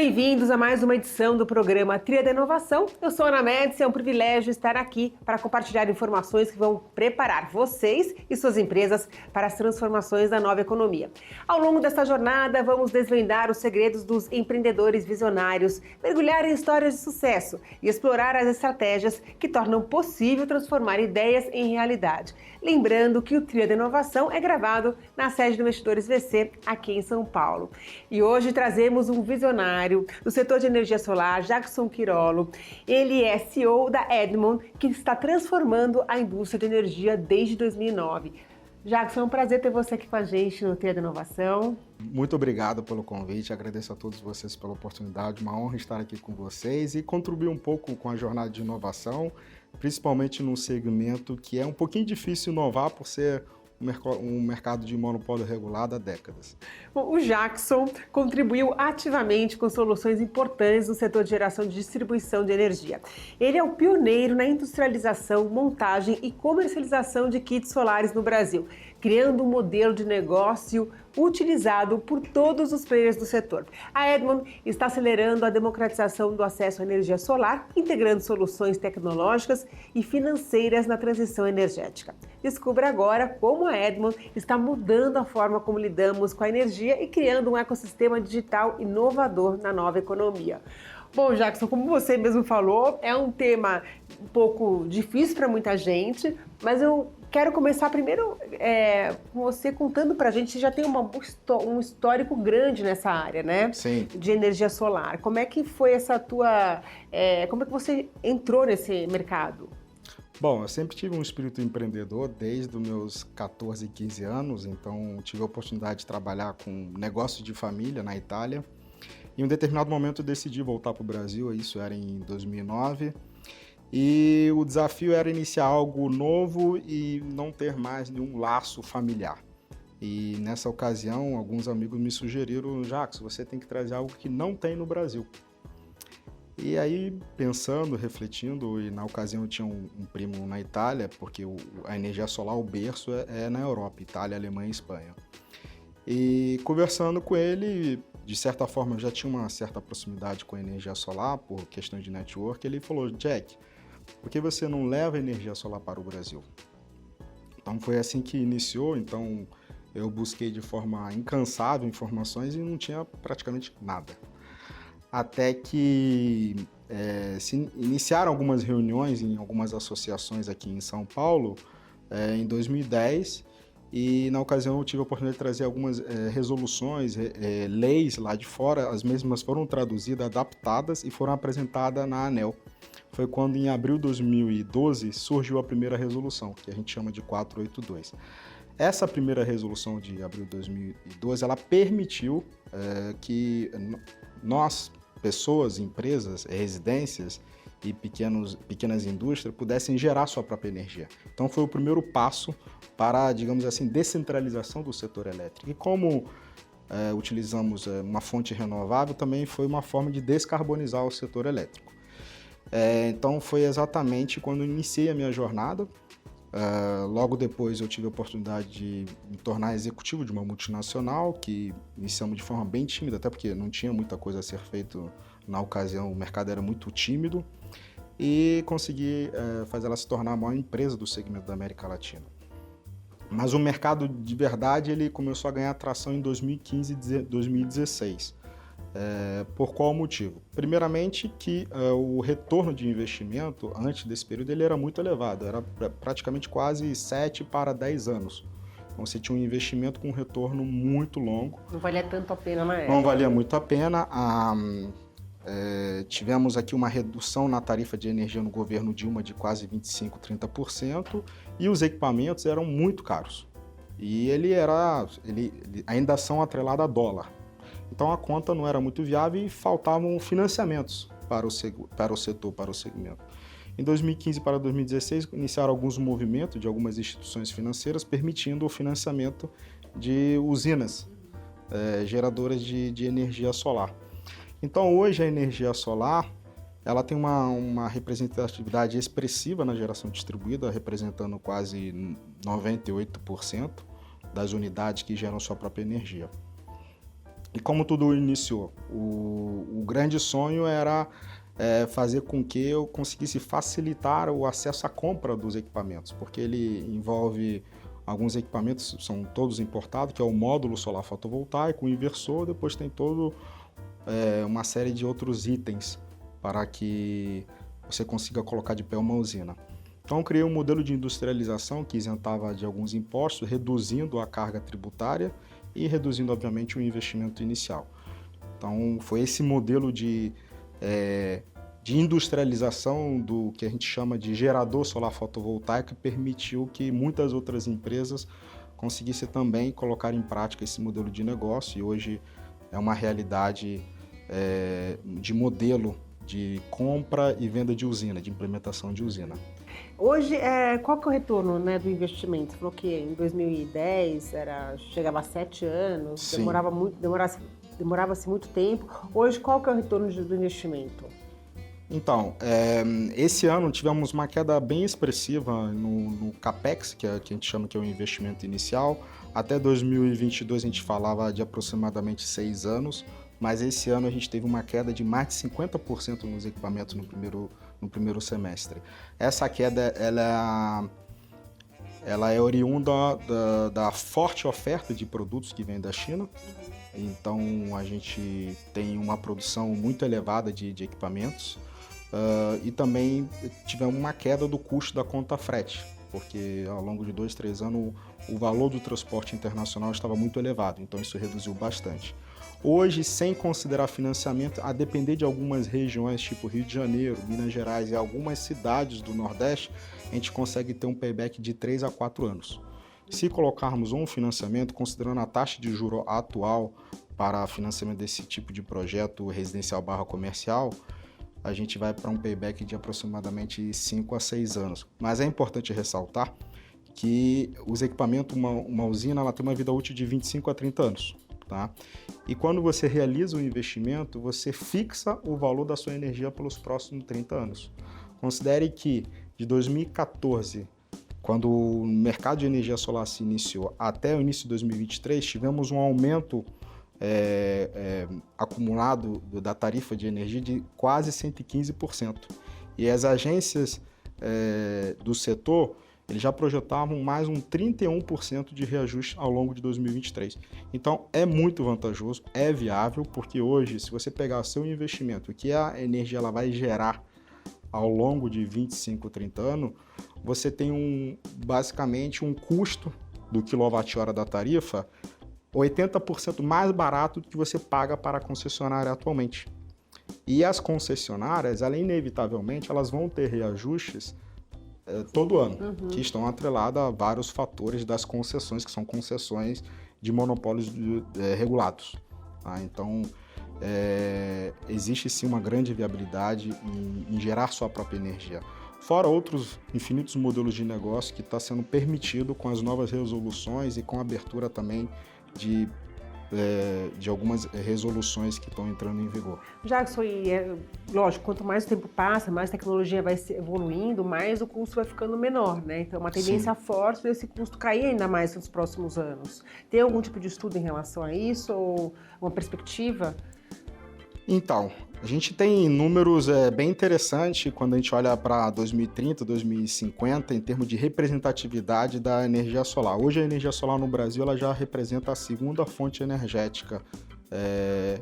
Bem-vindos a mais uma edição do programa Tria da Inovação. Eu sou a Ana Médici, é um privilégio estar aqui para compartilhar informações que vão preparar vocês e suas empresas para as transformações da nova economia. Ao longo desta jornada, vamos desvendar os segredos dos empreendedores visionários, mergulhar em histórias de sucesso e explorar as estratégias que tornam possível transformar ideias em realidade. Lembrando que o Tria da Inovação é gravado na sede do Investidores VC, aqui em São Paulo. E hoje trazemos um visionário do setor de energia solar, Jackson Quirolo. Ele é CEO da Edmond, que está transformando a indústria de energia desde 2009. Jackson, é um prazer ter você aqui com a gente no Tria da Inovação. Muito obrigado pelo convite, agradeço a todos vocês pela oportunidade, uma honra estar aqui com vocês e contribuir um pouco com a jornada de inovação, principalmente num segmento que é um pouquinho difícil inovar por ser um mercado de monopólio regulado há décadas. Bom, o Jackson contribuiu ativamente com soluções importantes no setor de geração e distribuição de energia. Ele é o pioneiro na industrialização, montagem e comercialização de kits solares no Brasil, criando um modelo de negócio utilizado por todos os players do setor. A Edmond está acelerando a democratização do acesso à energia solar, integrando soluções tecnológicas e financeiras na transição energética. Descubra agora como a Edmond está mudando a forma como lidamos com a energia e criando um ecossistema digital inovador na nova economia. Bom, Jackson, como você mesmo falou, é um tema um pouco difícil para muita gente, mas eu quero começar primeiro com você contando para a gente, você já tem um histórico grande nessa área, né? Sim. De energia solar. Como é que foi essa tua... como é que você entrou nesse mercado? Bom, eu sempre tive um espírito empreendedor desde os meus 14, 15 anos, então tive a oportunidade de trabalhar com negócio de família na Itália. Em um determinado momento eu decidi voltar para o Brasil, isso era em 2009, e o desafio era iniciar algo novo e não ter mais nenhum laço familiar. E nessa ocasião, alguns amigos me sugeriram, Jackson, você tem que trazer algo que não tem no Brasil. E aí, pensando, refletindo, e na ocasião eu tinha um primo na Itália, porque a energia solar, o berço é na Europa, Itália, Alemanha e Espanha. E conversando com ele, de certa forma eu já tinha uma certa proximidade com a energia solar, por questão de network, ele falou, Jack, por que você não leva a energia solar para o Brasil? Então foi assim que iniciou, então eu busquei de forma incansável informações e não tinha praticamente nada. Até que se iniciaram algumas reuniões em algumas associações aqui em São Paulo, em 2010, e na ocasião eu tive a oportunidade de trazer algumas resoluções, leis lá de fora, as mesmas foram traduzidas, adaptadas e foram apresentadas na ANEEL. Foi quando em abril de 2012 surgiu a primeira resolução, que a gente chama de 482. Essa primeira resolução de abril de 2012, ela permitiu que nós, pessoas, empresas, residências e pequenas indústrias pudessem gerar sua própria energia. Então foi o primeiro passo para, digamos assim, descentralização do setor elétrico. E como utilizamos uma fonte renovável, também foi uma forma de descarbonizar o setor elétrico. Então foi exatamente quando iniciei a minha jornada. Logo depois eu tive a oportunidade de me tornar executivo de uma multinacional, que iniciamos de forma bem tímida, até porque não tinha muita coisa a ser feito na ocasião, o mercado era muito tímido, e consegui fazer ela se tornar a maior empresa do segmento da América Latina. Mas o mercado de verdade ele começou a ganhar atração em 2015 e 2016. Por qual motivo? Primeiramente que o retorno de investimento antes desse período ele era muito elevado, era praticamente quase 7 para 10 anos. Então você tinha um investimento com um retorno muito longo. Não valia tanto a pena na época. Não valia muito a pena. Tivemos aqui uma redução na tarifa de energia no governo Dilma de quase 25%, 30%, e os equipamentos eram muito caros. E ele ainda são atrelados a dólar. Então a conta não era muito viável e faltavam financiamentos para o setor, para o segmento. Em 2015 para 2016, iniciaram alguns movimentos de algumas instituições financeiras permitindo o financiamento de usinas geradoras de energia solar. Então hoje a energia solar ela tem uma representatividade expressiva na geração distribuída, representando quase 98% das unidades que geram sua própria energia. E como tudo iniciou? O grande sonho era fazer com que eu conseguisse facilitar o acesso à compra dos equipamentos, porque ele envolve alguns equipamentos, são todos importados, que é o módulo solar fotovoltaico, o inversor, depois tem todo uma série de outros itens para que você consiga colocar de pé uma usina. Então, eu criei um modelo de industrialização que isentava de alguns impostos, reduzindo a carga tributária e reduzindo, obviamente, o investimento inicial. Então, foi esse modelo de industrialização do que a gente chama de gerador solar fotovoltaico que permitiu que muitas outras empresas conseguissem também colocar em prática esse modelo de negócio e hoje é uma realidade de modelo de compra e venda de usina, de implementação de usina. Hoje, qual que é o retorno, né, do investimento? Você falou que em 2010 chegava a 7 anos, Sim. demorava-se muito tempo. Hoje, qual que é o retorno do investimento? Então, esse ano tivemos uma queda bem expressiva no CAPEX, que a gente chama que é o investimento inicial. Até 2022 a gente falava de aproximadamente 6 anos, mas esse ano a gente teve uma queda de mais de 50% nos equipamentos no primeiro semestre. Essa queda ela é oriunda da forte oferta de produtos que vem da China. Então a gente tem uma produção muito elevada de equipamentos e também tivemos uma queda do custo da conta frete, porque ao longo de 2, 3 anos o valor do transporte internacional estava muito elevado, então isso reduziu bastante. Hoje, sem considerar financiamento, a depender de algumas regiões, tipo Rio de Janeiro, Minas Gerais e algumas cidades do Nordeste, a gente consegue ter um payback de 3 a 4 anos. Se colocarmos um financiamento, considerando a taxa de juro atual para financiamento desse tipo de projeto residencial / comercial, a gente vai para um payback de aproximadamente 5 a 6 anos. Mas é importante ressaltar que os equipamentos, uma usina, ela tem uma vida útil de 25 a 30 anos. Tá? E quando você realiza o investimento, você fixa o valor da sua energia pelos próximos 30 anos. Considere que de 2014, quando o mercado de energia solar se iniciou, até o início de 2023, tivemos um aumento acumulado da tarifa de energia de quase 115%. E as agências do setor eles já projetavam mais um 31% de reajuste ao longo de 2023. Então, é muito vantajoso, é viável, porque hoje, se você pegar o seu investimento, o que a energia ela vai gerar ao longo de 25, 30 anos, você tem basicamente um custo do quilowatt-hora da tarifa 80% mais barato do que você paga para a concessionária atualmente. E as concessionárias, inevitavelmente, elas vão ter reajustes todo ano, que estão atrelados a vários fatores das concessões, que são concessões de monopólios regulados. Tá? Então, existe sim uma grande viabilidade em gerar sua própria energia. Fora outros infinitos modelos de negócio que está sendo permitido com as novas resoluções e com a abertura também de algumas resoluções que estão entrando em vigor. Jackson, lógico, quanto mais o tempo passa, mais a tecnologia vai se evoluindo, mais o custo vai ficando menor, né? Então, uma tendência forte desse custo cair ainda mais nos próximos anos. Tem algum tipo de estudo em relação a isso ou uma perspectiva? Então, a gente tem números bem interessantes quando a gente olha para 2030, 2050, em termos de representatividade da energia solar. Hoje a energia solar no Brasil ela já representa a segunda fonte energética.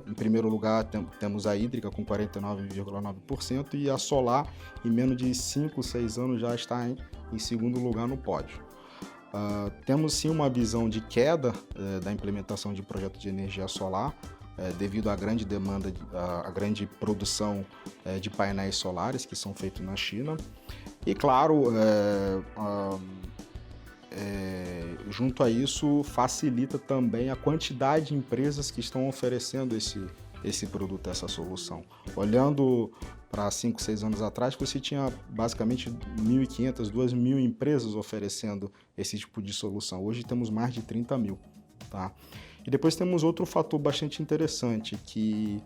Em primeiro lugar temos a hídrica com 49,9% e a solar em menos de 5, 6 anos já está em segundo lugar no pódio. Temos sim uma visão de queda da implementação de projetos de energia solar, devido à grande demanda, à grande produção de painéis solares que são feitos na China. E, claro, junto a isso, facilita também a quantidade de empresas que estão oferecendo esse produto, essa solução. Olhando para 5, 6 anos atrás, você tinha basicamente 1.500, 2.000 empresas oferecendo esse tipo de solução. Hoje temos mais de 30 mil. Tá? E depois temos outro fator bastante interessante, que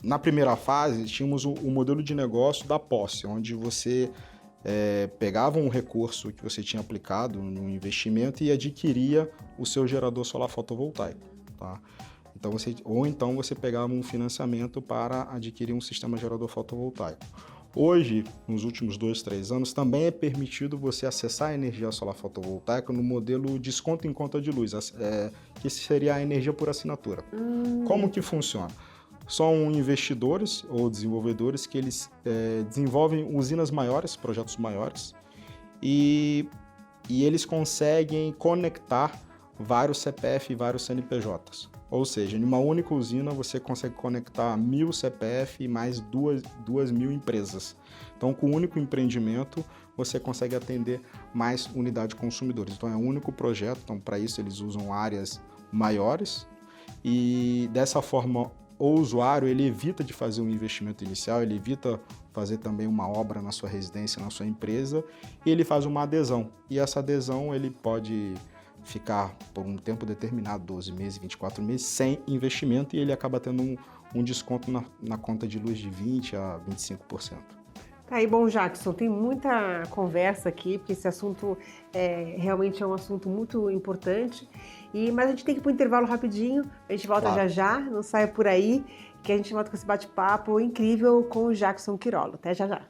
na primeira fase tínhamos o modelo de negócio da posse, onde você pegava um recurso que você tinha aplicado no investimento e adquiria o seu gerador solar fotovoltaico. tá? Então você pegar um financiamento para adquirir um sistema gerador fotovoltaico. Hoje, nos últimos 2, 3 anos, também é permitido você acessar a energia solar fotovoltaica no modelo desconto em conta de luz, que seria a energia por assinatura. Como que funciona? São investidores ou desenvolvedores que eles desenvolvem usinas maiores, projetos maiores, e eles conseguem conectar vários CPF e vários CNPJs. Ou seja, em uma única usina você consegue conectar 1.000 CPF e mais 2.000 empresas. Então, com um único empreendimento, você consegue atender mais unidade de consumidores. Então, é um único projeto. Então, para isso, eles usam áreas maiores e, dessa forma, o usuário ele evita de fazer um investimento inicial, ele evita fazer também uma obra na sua residência, na sua empresa, e ele faz uma adesão. E essa adesão ele pode ficar por um tempo determinado, 12 meses, 24 meses, sem investimento, e ele acaba tendo um desconto na conta de luz de 20% a 25%. Tá aí, bom, Jackson, tem muita conversa aqui, porque esse assunto realmente é um assunto muito importante, mas a gente tem que ir para o intervalo rapidinho, a gente volta Claro. já, não saia por aí, que a gente volta com esse bate-papo incrível com o Jackson Quirolo. Até já já.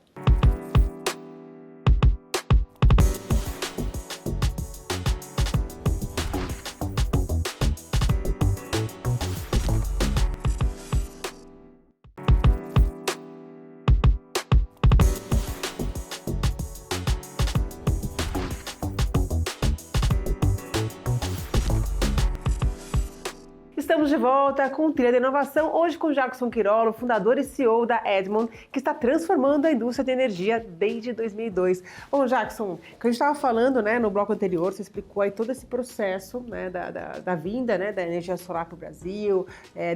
Estamos de volta com o Trilha da Inovação, hoje com Jackson Quirolo, fundador e CEO da Edmond, que está transformando a indústria de energia desde 2002. Bom, Jackson, que a gente estava falando, né, no bloco anterior, você explicou aí todo esse processo, né, da vinda, né, da energia solar para o Brasil,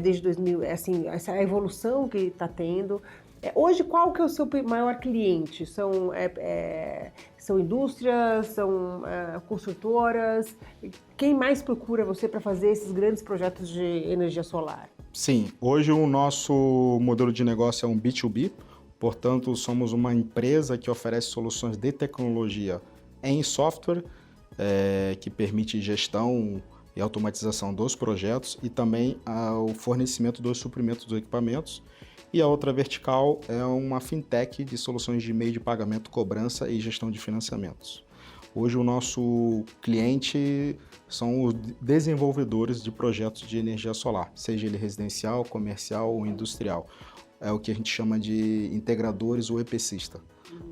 desde 2000, assim, essa evolução que está tendo. Hoje, qual que é o seu maior cliente? São indústrias, são construtoras? Quem mais procura você para fazer esses grandes projetos de energia solar? Sim, hoje o nosso modelo de negócio é um B2B, portanto, somos uma empresa que oferece soluções de tecnologia em software, que permite gestão e automatização dos projetos e também o fornecimento dos suprimentos dos equipamentos. E a outra vertical é uma fintech de soluções de meio de pagamento, cobrança e gestão de financiamentos. Hoje o nosso cliente são os desenvolvedores de projetos de energia solar, seja ele residencial, comercial ou industrial. É o que a gente chama de integradores ou EPCista.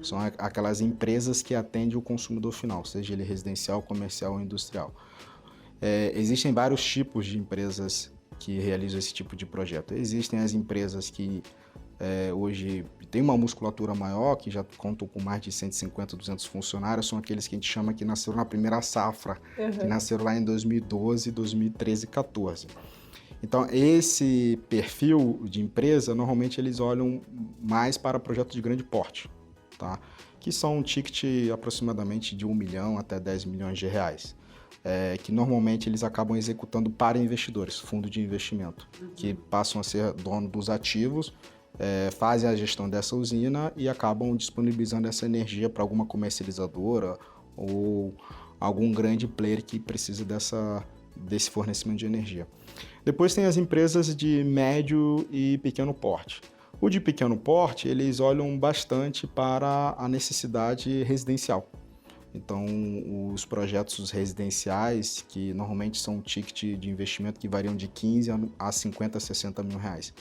São aquelas empresas que atendem o consumidor final, seja ele residencial, comercial ou industrial. Existem vários tipos de empresas que realizam esse tipo de projeto. Existem as empresas que hoje têm uma musculatura maior, que já contam com mais de 150, 200 funcionários, são aqueles que a gente chama que nasceram na primeira safra, que nasceram lá em 2012, 2013 e 2014. Então, esse perfil de empresa, normalmente eles olham mais para projetos de grande porte, tá? Que são um ticket aproximadamente de 1 milhão até 10 milhões de reais. Que normalmente eles acabam executando para investidores, fundo de investimento, que passam a ser dono dos ativos, fazem a gestão dessa usina e acabam disponibilizando essa energia para alguma comercializadora ou algum grande player que precisa desse fornecimento de energia. Depois tem as empresas de médio e pequeno porte. O de pequeno porte, eles olham bastante para a necessidade residencial. Então, os projetos residenciais, que normalmente são um ticket de investimento que variam de 15 a 50, 60 mil reais.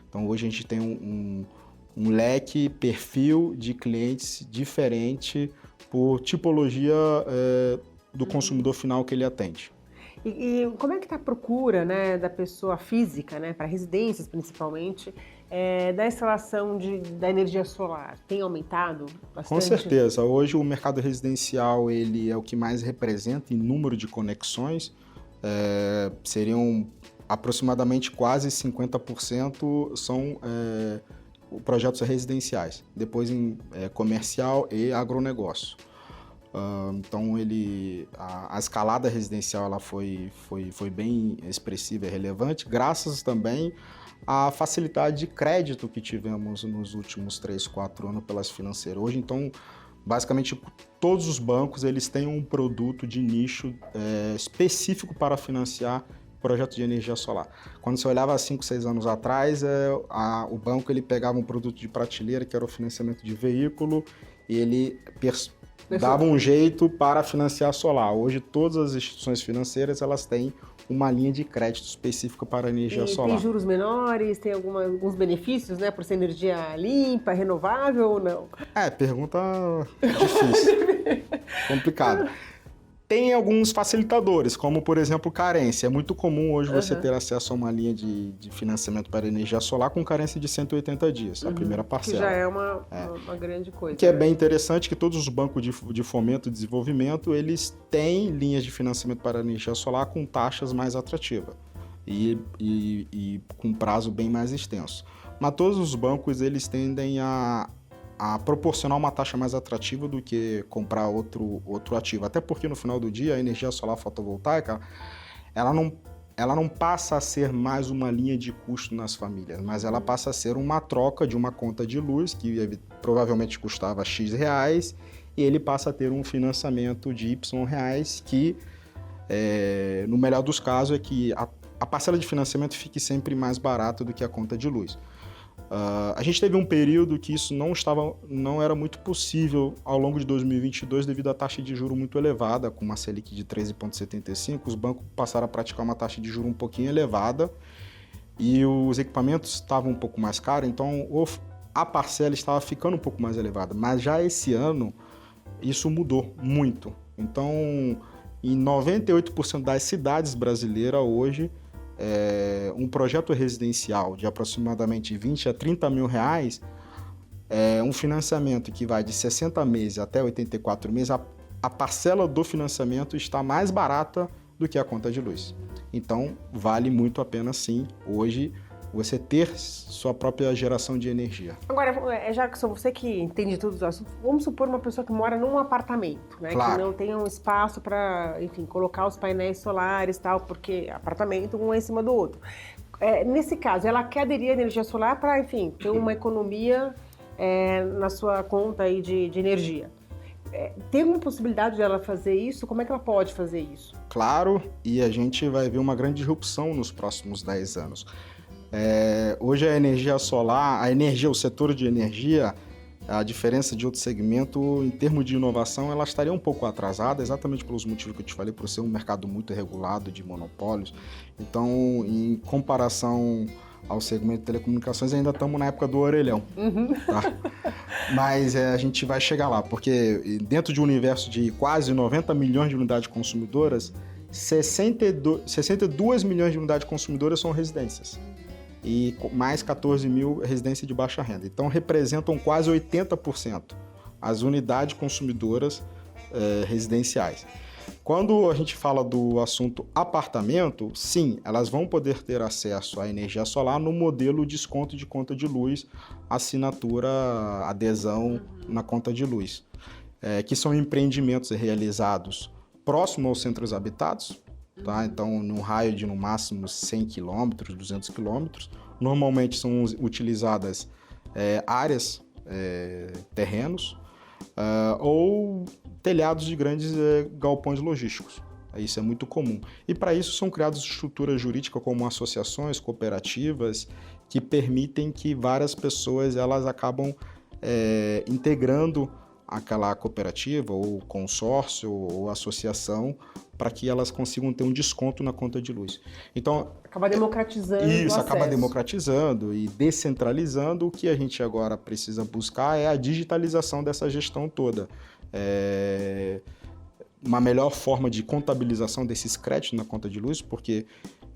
Então, hoje a gente tem um leque, perfil de clientes diferente por tipologia do consumidor final que ele atende. E como é que está a procura, né, da pessoa física, né, para residências principalmente, da instalação da energia solar? Tem aumentado bastante? Com certeza. Hoje o mercado residencial ele é o que mais representa em número de conexões. Seriam aproximadamente quase 50% são projetos residenciais. Depois em comercial e agronegócio. Então a escalada residencial ela foi bem expressiva e relevante, graças também à facilidade de crédito que tivemos nos últimos 3, 4 anos pelas financeiras. Hoje, então, basicamente, todos os bancos eles têm um produto de nicho específico para financiar projeto de energia solar. Quando você olhava há 5, 6 anos atrás, o banco ele pegava um produto de prateleira, que era o financiamento de veículo, e ele dava um jeito para financiar solar. Hoje, todas as instituições financeiras elas têm uma linha de crédito específica para a energia solar. Tem juros menores, tem alguns benefícios, né, por ser energia limpa, renovável ou não? Pergunta difícil, complicada. Tem alguns facilitadores, como, por exemplo, carência. É muito comum hoje você ter acesso a uma linha de financiamento para energia solar com carência de 180 dias, a primeira parcela. Que já é uma grande coisa. Que é bem interessante que todos os bancos de fomento e desenvolvimento, eles têm linhas de financiamento para energia solar com taxas mais atrativas e com prazo bem mais extenso. Mas todos os bancos, eles tendem a proporcionar uma taxa mais atrativa do que comprar outro ativo. Até porque no final do dia a energia solar fotovoltaica ela não passa a ser mais uma linha de custo nas famílias, mas ela passa a ser uma troca de uma conta de luz que provavelmente custava X reais e ele passa a ter um financiamento de Y reais que, no melhor dos casos, é que a parcela de financiamento fique sempre mais barata do que a conta de luz. A gente teve um período que isso não era muito possível ao longo de 2022 devido à taxa de juros muito elevada, com uma Selic de 13,75, os bancos passaram a praticar uma taxa de juros um pouquinho elevada e os equipamentos estavam um pouco mais caros, então a parcela estava ficando um pouco mais elevada, mas já esse ano isso mudou muito. Então, em 98% das cidades brasileiras hoje, um projeto residencial de aproximadamente 20 a 30 mil reais, um financiamento que vai de 60 meses até 84 meses, a parcela do financiamento está mais barata do que a conta de luz. Então, vale muito a pena, sim, hoje, você ter sua própria geração de energia. Agora, já que sou você que entende tudo os assuntos, vamos supor uma pessoa que mora num apartamento, né? Claro. Que não tem um espaço para, enfim, colocar os painéis solares e tal, porque apartamento um é em cima do outro. Nesse caso, ela quer aderir à energia solar para, enfim, ter uma economia na sua conta aí de energia. Tem alguma possibilidade dela fazer isso? Como é que ela pode fazer isso? Claro, e a gente vai ver uma grande disrupção nos próximos 10 anos. Hoje a energia solar, o setor de energia, a diferença de outro segmento, em termos de inovação, ela estaria um pouco atrasada, exatamente pelos motivos que eu te falei, por ser um mercado muito regulado, de monopólios. Então, em comparação ao segmento de telecomunicações, ainda estamos na época do orelhão. Tá? Mas a gente vai chegar lá, porque dentro de um universo de quase 90 milhões de unidades consumidoras, 62 milhões de unidades consumidoras são residências. E mais 14 mil residências de baixa renda. Então, representam quase 80% as unidades consumidoras residenciais. Quando a gente fala do assunto apartamento, sim, elas vão poder ter acesso à energia solar no modelo desconto de conta de luz, assinatura, adesão na conta de luz, que são empreendimentos realizados próximo aos centros habitados, tá? Então, num raio de no máximo 100 km, 200 km, normalmente são utilizadas áreas, terrenos, ou telhados de grandes galpões logísticos. Isso é muito comum. E para isso são criadas estruturas jurídicas como associações, cooperativas, que permitem que várias pessoas elas acabam integrando aquela cooperativa ou consórcio ou associação para que elas consigam ter um desconto na conta de luz. Então, acaba democratizando isso, o acaba acesso. Democratizando e descentralizando. O que a gente agora precisa buscar é a digitalização dessa gestão toda. Uma melhor forma de contabilização desses créditos na conta de luz, porque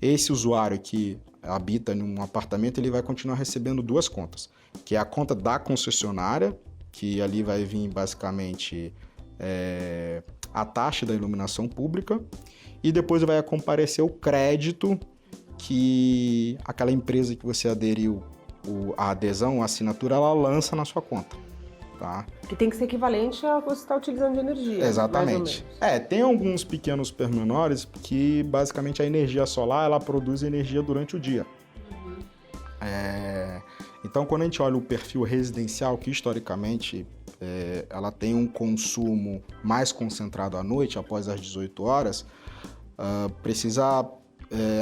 esse usuário que habita em um apartamento, ele vai continuar recebendo duas contas, que é a conta da concessionária, que ali vai vir basicamente a taxa da iluminação pública, e depois vai comparecer o crédito que aquela empresa que você aderiu a adesão, a assinatura, ela lança na sua conta. Tá? Que tem que ser equivalente ao que você está utilizando de energia. Exatamente. Tem alguns pequenos pormenores que basicamente a energia solar ela produz energia durante o dia. Então, quando a gente olha o perfil residencial, que historicamente ela tem um consumo mais concentrado à noite, após as 18 horas, precisa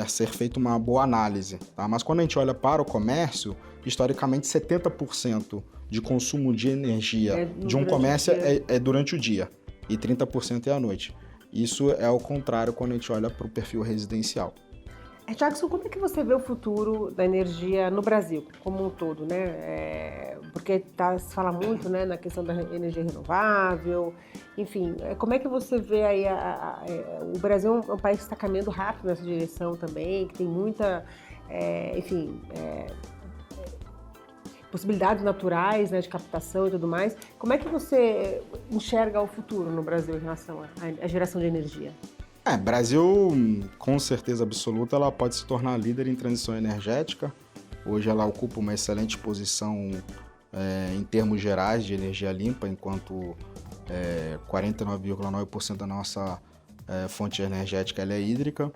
ser feita uma boa análise, tá? Mas quando a gente olha para o comércio, historicamente 70% de consumo de energia de um comércio é durante o dia e 30% é à noite. Isso é ao contrário quando a gente olha para o perfil residencial. Jackson, como é que você vê o futuro da energia no Brasil, como um todo, né? Porque se fala muito, né, na questão da energia renovável, enfim, como é que você vê aí o Brasil é um país que está caminhando rápido nessa direção também, que tem muita, possibilidades naturais, né, de captação e tudo mais. Como é que você enxerga o futuro no Brasil em relação à geração de energia? Brasil, com certeza absoluta, ela pode se tornar líder em transição energética. Hoje ela ocupa uma excelente posição em termos gerais de energia limpa, enquanto 49,9% da nossa fonte energética ela é hídrica.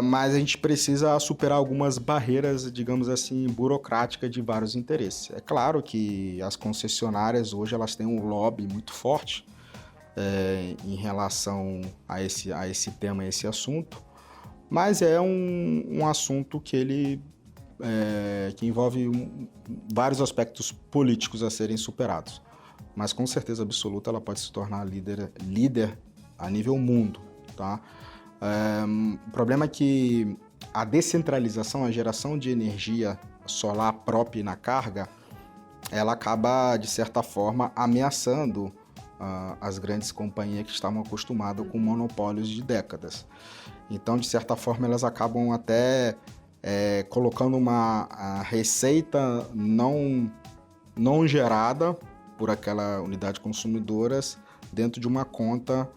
Mas a gente precisa superar algumas barreiras, digamos assim, burocráticas de vários interesses. É claro que as concessionárias hoje elas têm um lobby muito forte em relação a esse tema, a esse assunto, mas é um assunto que envolve vários aspectos políticos a serem superados. Mas com certeza absoluta ela pode se tornar líder a nível mundo, tá? O problema é que a descentralização, a geração de energia solar própria na carga, ela acaba, de certa forma, ameaçando as grandes companhias que estavam acostumadas com monopólios de décadas. Então, de certa forma, elas acabam até colocando uma receita não gerada por aquela unidade consumidora dentro de uma conta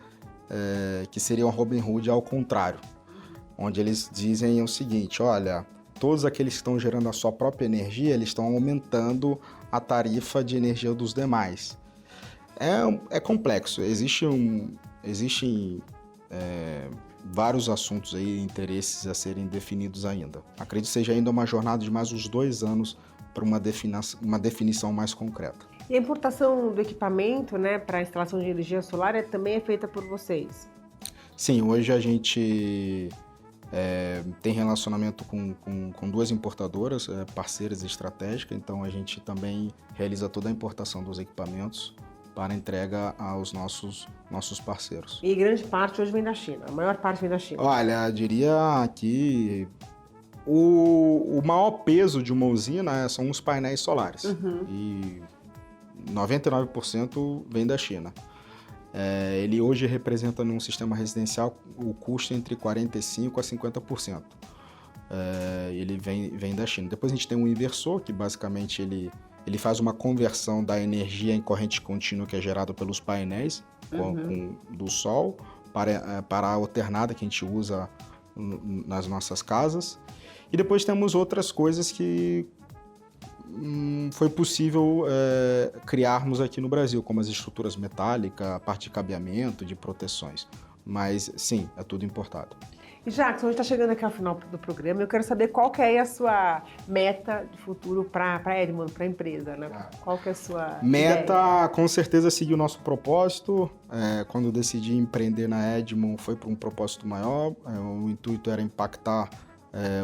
que seria um Robin Hood ao contrário, onde eles dizem o seguinte: olha, todos aqueles que estão gerando a sua própria energia, eles estão aumentando a tarifa de energia dos demais. É complexo, existem vários assuntos aí, interesses a serem definidos ainda. Acredito que seja ainda uma jornada de mais uns 2 anos para uma definição mais concreta. E a importação do equipamento, né, para a instalação de energia solar também é feita por vocês? Sim, hoje a gente tem relacionamento com 2 importadoras, parceiras estratégicas, então a gente também realiza toda a importação dos equipamentos para entrega aos nossos parceiros. E grande parte hoje vem da China, a maior parte vem da China? Olha, eu diria que o maior peso de uma usina são os painéis solares. E 99% vem da China. Ele hoje representa num sistema residencial o custo entre 45% a 50%. Ele vem da China. Depois a gente tem um inversor, que basicamente ele faz uma conversão da energia em corrente contínua que é gerada pelos painéis do sol para a alternada que a gente usa nas nossas casas. E depois temos outras coisas que foi possível criarmos aqui no Brasil, como as estruturas metálicas, a parte de cabeamento, de proteções. Mas sim, é tudo importado. E Jackson, a gente está chegando aqui ao final do programa. Eu quero saber qual que é a sua meta de futuro para a Edmond, para a empresa, né? Qual que é a sua meta? Ideia? Com certeza seguir o nosso propósito. Quando eu decidi empreender na Edmond, foi para um propósito maior. O intuito era impactar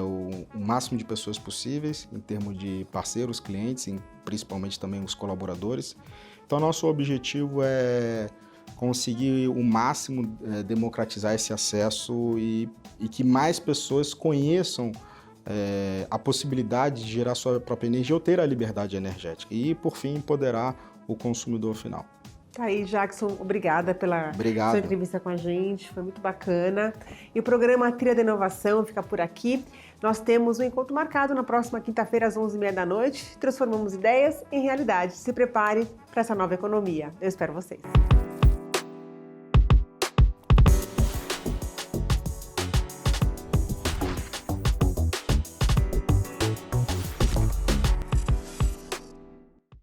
o máximo de pessoas possíveis, em termos de parceiros, clientes, e principalmente também os colaboradores. Então, nosso objetivo é conseguir o máximo democratizar esse acesso e que mais pessoas conheçam a possibilidade de gerar sua própria energia ou ter a liberdade energética e, por fim, empoderar o consumidor final. Tá aí, Jackson, obrigada pela sua entrevista com a gente, foi muito bacana. E o programa Trilha da Inovação fica por aqui. Nós temos um encontro marcado na próxima quinta-feira, às 11h30 da noite. Transformamos ideias em realidade. Se prepare para essa nova economia. Eu espero vocês.